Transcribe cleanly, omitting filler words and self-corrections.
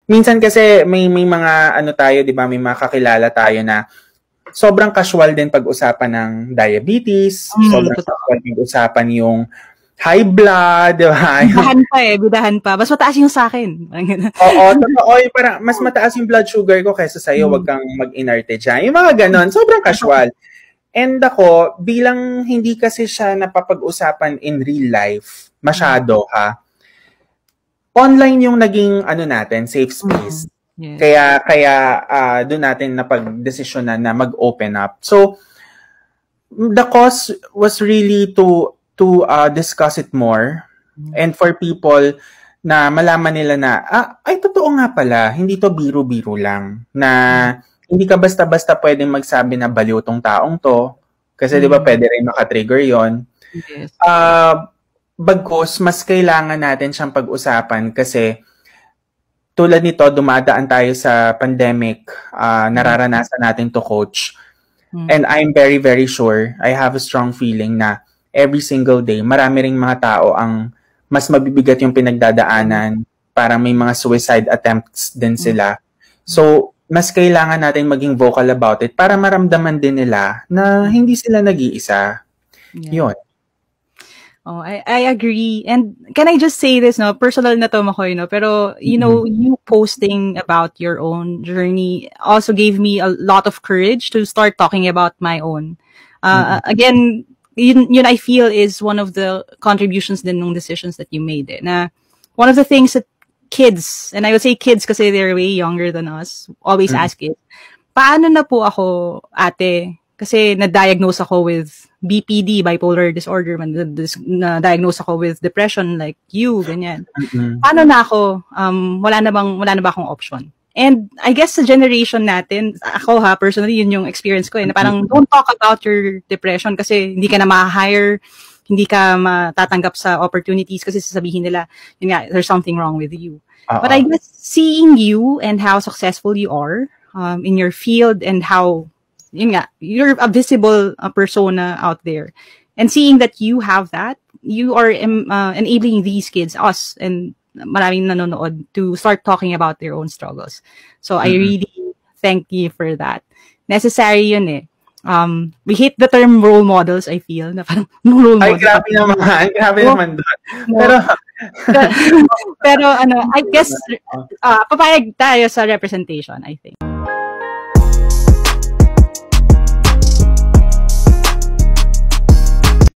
minsan kasi may mga ano tayo, 'di ba? May mga kakilala tayo na sobrang casual din pag-usapan ng diabetes, sobrang casual pag-usapan yung high blood, di ba? Bidahan pa. Mas mataas yung sa akin. Oo, totoo. Parang mas mataas yung blood sugar ko kaysa sa'yo, wag kang mag-inarte dyan. Yung mga ganon, sobrang casual. And ako, bilang hindi kasi siya napapag-usapan in real life, masyado ha, online yung naging ano natin, safe space. Yes. Kaya doon natin napag-desisyonan na mag-open up. So, the cause was really to discuss it more and for people na malaman nila na, ay totoo nga pala, hindi to biro-biro lang. Na hindi ka basta-basta pwedeng magsabi na baliw tong taong to. Kasi di ba pwede rin makatrigger yon. Yes. Bagkus, mas kailangan natin siyang pag-usapan kasi tulad nito, dumadaan tayo sa pandemic, nararanasan natin to, coach. And I'm very, very sure, I have a strong feeling na every single day, marami ring mga tao ang mas mabibigat yung pinagdadaanan, parang may mga suicide attempts din sila. So, mas kailangan natin maging vocal about it para maramdaman din nila na hindi sila nag-iisa. Yun. Oh, I agree. And can I just say this, no? Personal na to, Makoy, no? Pero, you know, you posting about your own journey also gave me a lot of courage to start talking about my own. Again, yun I feel is one of the contributions din ng decisions that you made. Na one of the things that kids, and I would say kids kasi they're way younger than us, always ask is, paano na po ako, ate? Kasi na-diagnose ako with BPD, bipolar disorder, na-diagnose ako with depression like you, ganyan. Paano na ako, wala na ba akong option? And I guess sa generation natin, ako personally, yun yung experience ko na parang don't talk about your depression kasi hindi ka na ma-hire, hindi ka matatanggap sa opportunities kasi sasabihin nila, yun nga, there's something wrong with you. But I guess seeing you and how successful you are in your field and how yun nga, you're a visible persona out there. And seeing that you have that, you are enabling these kids, us, and maraming nanonood to start talking about their own struggles. So I really thank you for that. Necessary yun eh. We hate the term role models, I feel. Na parang, role model. Ay, grabe naman. Grabe naman doon. Pero, I guess, papayag tayo sa representation, I think.